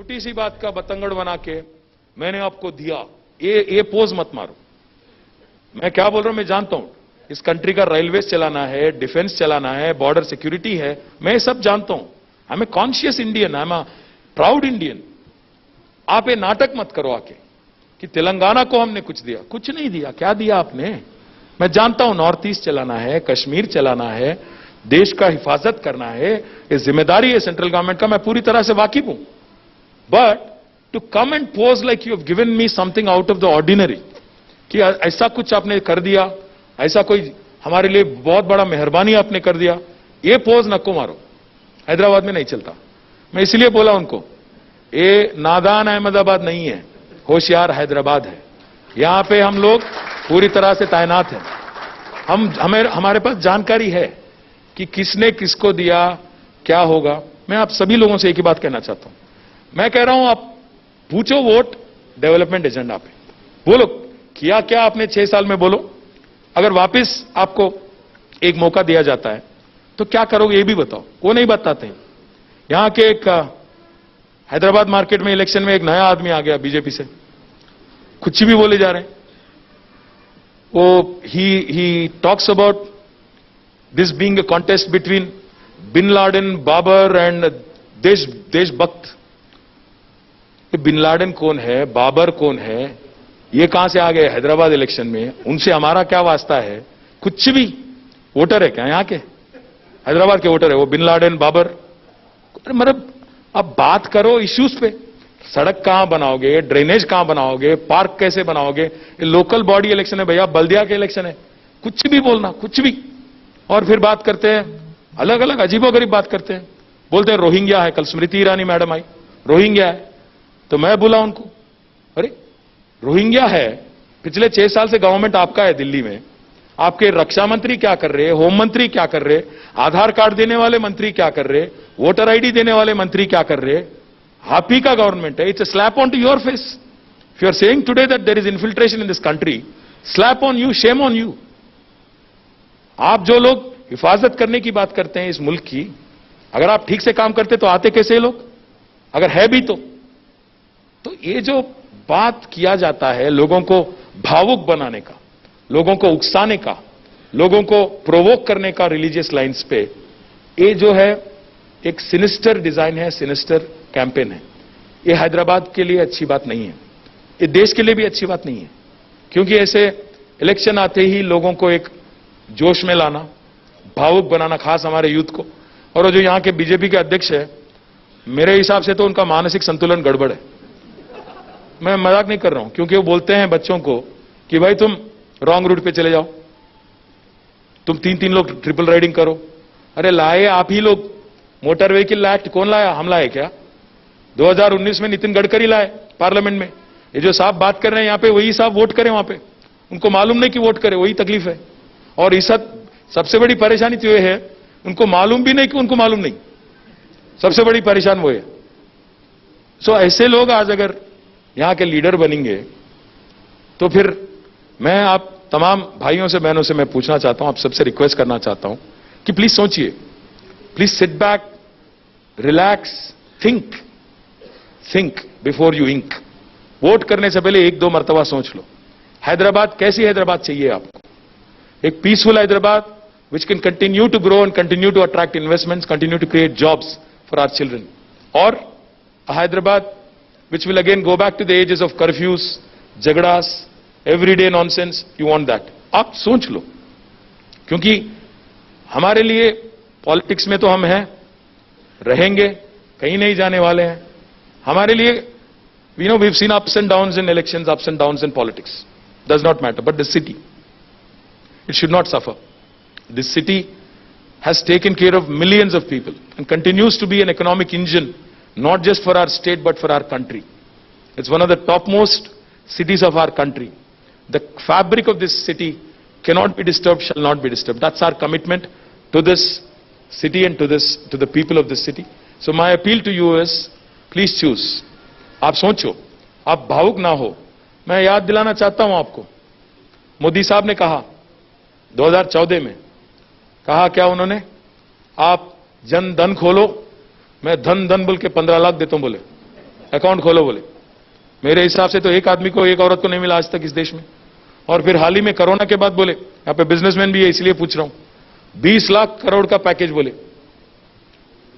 छोटी सी बात का बतंगड़ बना के मैंने आपको दिया, ये पोज मत मारो। मैं क्या बोल रहा हूं मैं जानता हूं। इस कंट्री का रेलवेज चलाना है, डिफेंस चलाना है, बॉर्डर सिक्योरिटी है, मैं ये सब जानता हूं। I am a conscious Indian, I am a proud Indian. आप ये नाटक मत करो आके कि तेलंगाना को हमने कुछ दिया। कुछ नहीं दिया। क्या दिया आपने? मैं जानता हूं नॉर्थ ईस्ट चलाना है, कश्मीर चलाना है, देश का हिफाजत करना है, ये जिम्मेदारी है सेंट्रल गवर्नमेंट का, मैं पूरी तरह से वाकिफ हूं। But to come and pose like you have given me something out of the ordinary, कि ऐसा कुछ आपने कर दिया, ऐसा कोई हमारे लिए बहुत बड़ा मेहरबानी आपने कर दिया, ये पोज नको मारो। हैदराबाद में नहीं चलता। मैं इसलिए बोला उनको, ये नादान अहमदाबाद नहीं है, होशियार हैदराबाद है। यहां पे हम लोग पूरी तरह से तैनात हैं। हमारे पास जानकारी है कि किसने किसको दिया, क्या होगा। मैं आप सभी लोगों से एक ही बात कहना चाहता हूं। मैं कह रहा हूं आप पूछो वोट डेवलपमेंट एजेंडा पे, बोलो किया क्या आपने 6 साल में, बोलो। अगर वापस आपको एक मौका दिया जाता है तो क्या करोगे ये भी बताओ। वो नहीं बताते हैं। यहां के एक हैदराबाद मार्केट में इलेक्शन में एक नया आदमी आ गया बीजेपी से, कुछ भी बोले जा रहे हैं। वो ही talks about this being a contest between bin Laden, Babar and देशभक्त। बिन लाडेन कौन है, बाबर कौन है, ये कहां से आ गए हैदराबाद इलेक्शन में, उनसे हमारा क्या वास्ता है? कुछ भी। वोटर है क्या यहां के? हैदराबाद के वोटर है वो बिन लाडेन, बाबर। मतलब अब बात करो इश्यूज पे। सड़क कहां बनाओगे, ड्रेनेज कहां बनाओगे, पार्क कैसे बनाओगे? ये लोकल बॉडी इलेक्शन है भैया, बल्दिया के इलेक्शन है। कुछ भी बोलना, कुछ भी। और फिर बात करते हैं अलग अलग अजीबोगरीब बात करते हैं। बोलते हैं रोहिंग्या है, कल स्मृति ईरानी मैडम आई, रोहिंग्या है। तो मैं बोला उनको, अरे रोहिंग्या है, पिछले 6 साल से गवर्नमेंट आपका है दिल्ली में, आपके रक्षा मंत्री क्या कर रहे, होम मंत्री क्या कर रहे, आधार कार्ड देने वाले मंत्री क्या कर रहे, वोटर आईडी देने वाले मंत्री क्या कर रहे? आप ही का गवर्नमेंट है। It's a slap on to your face. If you are saying today that there is infiltration in this country, slap on you, shame on you. आप जो लोग हिफाजत करने की बात करते हैं इस मुल्क की, अगर आप ठीक से काम करते तो आते कैसे लोग? अगर है भी तो ये जो बात किया जाता है लोगों को भावुक बनाने का, लोगों को उकसाने का, लोगों को प्रोवोक करने का रिलीजियस लाइंस पे, ये जो है एक सिनिस्टर डिजाइन है, सिनिस्टर कैंपेन है। ये हैदराबाद के लिए अच्छी बात नहीं है, ये देश के लिए भी अच्छी बात नहीं है। क्योंकि ऐसे इलेक्शन आते ही लोगों को एक जोश में लाना, भावुक बनाना, खास हमारे यूथ को। और जो यहां के बीजेपी के अध्यक्ष है, मेरे हिसाब से तो उनका मानसिक संतुलन गड़बड़ है। मैं मजाक नहीं कर रहा हूं, क्योंकि वो बोलते हैं बच्चों को कि भाई तुम रॉन्ग रूट पे चले जाओ, तुम 3-3 लोग ट्रिपल राइडिंग करो। अरे लाए आप ही लोग। मोटर व्हीकल एक्ट कौन लाया? हम लाए क्या? 2019 में नितिन गडकरी लाए पार्लियामेंट में। ये जो साहब बात कर रहे हैं यहां पे, वही साहब वोट करें वहां पे। उनको मालूम नहीं कि वोट करें, वही तकलीफ है। और इस सबसे बड़ी परेशानी तो ये है, उनको मालूम भी नहीं कि उनको मालूम नहीं। सबसे बड़ी परेशान वो है। सो ऐसे लोग आज अगर यहां के लीडर बनेंगे तो फिर मैं आप तमाम भाइयों से, बहनों से मैं पूछना चाहता हूं, आप सबसे रिक्वेस्ट करना चाहता हूं कि प्लीज सोचिए, please sit back, relax, think before you ink. Vote करने से पहले 1-2 मरतबा सोच लो। हैदराबाद कैसी हैदराबाद चाहिए आपको? एक peaceful Hyderabad which can continue to grow and continue to attract investments, continue to create jobs for our children, or a Hyderabad which will again go back to the ages of curfews, jagdas, everyday nonsense. You want that? आप सोच लो, क्योंकि हमारे लिए politics में तो हम हैं, रहेंगे, कहीं नहीं जाने वाले हैं। हमारे लिए we've seen ups and downs in elections, ups and downs in politics. Does not matter. But the city, it should not suffer. This city has taken care of millions of people and continues to be an economic engine, not just for our state but for our country. It's one of the topmost cities of our country. The fabric of this city cannot be disturbed, shall not be disturbed. That's our commitment to this city and to the people of this city. So my appeal to you is, please choose. आप सोचो, आप भावुक ना हो। मैं याद दिलाना चाहता हूं आपको, मोदी साहब ने कहा 2014 में, कहा क्या उन्होंने? आप जन धन खोलो, मैं धन धन बोल के 15 लाख देता हूं बोले। अकाउंट खोलो बोले। मेरे हिसाब से तो एक आदमी को, एक औरत को नहीं मिला आज तक इस देश में। और फिर हाल ही में कोरोना के बाद बोले, यहां पे बिजनेसमैन भी है इसलिए पूछ रहा हूं, 20 लाख करोड़ का पैकेज बोले।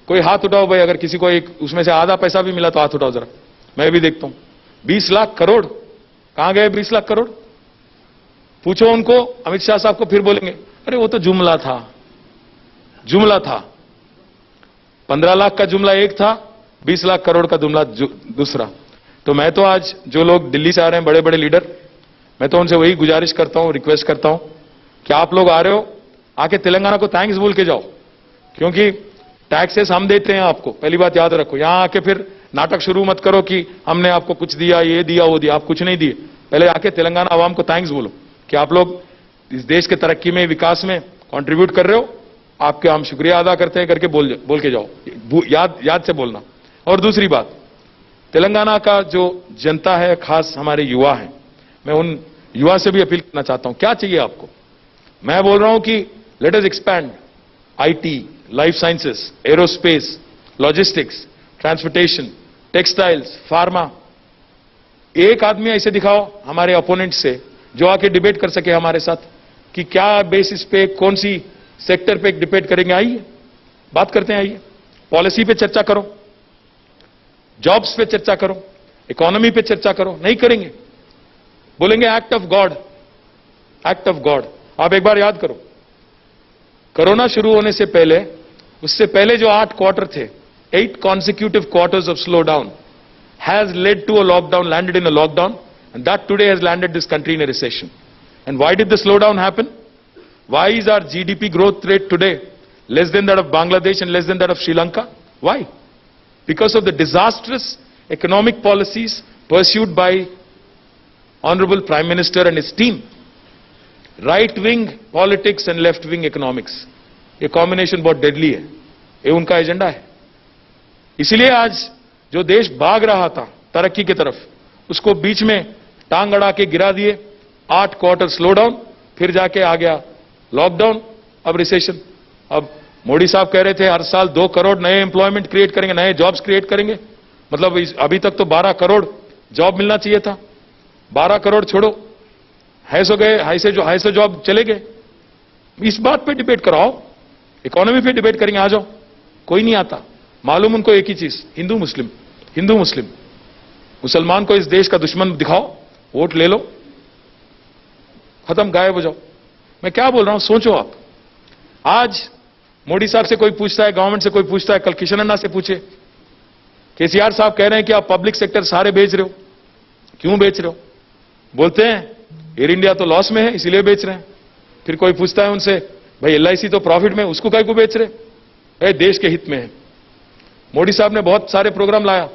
कोई हाथ उठाओ भाई, अगर किसी को एक उसमें से आधा पैसा भी मिला तो हाथ उठाओ जरा, मैं भी देखता हूं। 20 लाख करोड़ कहां गए? 20 लाख करोड़ पूछो उनको, अमित शाह साहब को, फिर बोलेंगे अरे वो तो जुमला था, जुमला था। 15 लाख का जुमला एक था, 20 लाख करोड़ का जुमला दूसरा। तो मैं तो आज जो लोग दिल्ली से आ रहे हैं, बड़े बड़े लीडर, मैं तो उनसे वही गुजारिश करता हूं, रिक्वेस्ट करता हूं कि आप लोग आ रहे हो, आके तेलंगाना को थैंक्स बोल के जाओ, क्योंकि टैक्सेस हम देते हैं आपको, पहली बात याद रखो। यहां आके फिर नाटक शुरू मत करो कि हमने आपको कुछ दिया, ये दिया, वो दिया। आप कुछ नहीं दिए। पहले आके तेलंगाना आवाम को थैंक्स बोलो कि आप लोग इस देश के तरक्की में, विकास में कंट्रीब्यूट कर रहे हो, आपके हम शुक्रिया अदा करते हैं करके बोल के जाओ। याद से बोलना। और दूसरी बात, तेलंगाना का जो जनता है, खास हमारे युवा हैं, मैं उन युवा से भी अपील करना चाहता हूं, क्या चाहिए आपको? मैं बोल रहा हूं कि let us expand IT, life sciences, aerospace, logistics, transportation, textiles, pharma. एक आदमी ऐसे दिखाओ हमारे अपोनेंट से जो आके डिबेट कर सके हमारे साथ कि क्या बेसिस पे, कौन सी सेक्टर पे डिबेट करेंगे। आइए बात करते हैं, आइए पॉलिसी पे चर्चा करो, जॉब्स पे चर्चा करो, इकोनॉमी पे चर्चा करो। नहीं करेंगे, बोलेंगे act of God, act of God. आप एक बार याद करो, कोरोना शुरू होने से पहले, उससे पहले जो 8 क्वार्टर थे, 8 consecutive quarters of slowdown has led to a lockdown, landed in a lockdown, and that today has landed this country in a recession. And why did the slowdown happen? Why is our GDP growth rate today less than that of Bangladesh and less than that of Sri Lanka? Why? Because of the disastrous economic policies pursued by Honorable Prime Minister and his team. Right-wing politics and left-wing economics. ये combination बहुत deadly है, ये उनका agenda है। इसलिए आज जो देश भाग रहा था तरक्की की तरफ, उसको बीच में टांग अड़ा के गिरा दिए। 8 क्वार्टर स्लो डाउन, फिर जाके आ गया लॉकडाउन, अब रिसेशन। अब मोदी साहब कह रहे थे हर साल 2 करोड़ नए एम्प्लॉयमेंट क्रिएट करेंगे, नए जॉब्स क्रिएट करेंगे। मतलब अभी तक तो 12 करोड़ जॉब मिलना चाहिए था, 12 करोड़ छोड़ो, हाई से जॉब चले गए। इस बात पे डिबेट कराओ, इकोनॉमी पे डिबेट करेंगे, आ जाओ। कोई नहीं आता। मालूम उनको एक ही चीज, हिंदू मुस्लिम, हिंदू मुस्लिम। मुसलमान को इस देश का दुश्मन दिखाओ, वोट ले लो, खत्म, गायब हो जाओ। मैं क्या बोल रहा हूं, सोचो आप। आज मोदी साहब से कोई पूछता है, गवर्नमेंट से कोई पूछता है, कल किशन अन्ना से पूछे, केसीआर साहब कह रहे हैं कि आप पब्लिक सेक्टर सारे बेच रहे हो, क्यों बेच रहे हो? बोलते हैं एयर इंडिया तो लॉस में है इसीलिए बेच रहे हैं। फिर कोई पूछता है उनसे, भाई एलआईसी तो प्रॉफिट में, उसको काय को बेच रहे? देश के हित में है। मोदी साहब ने बहुत सारे प्रोग्राम लाया,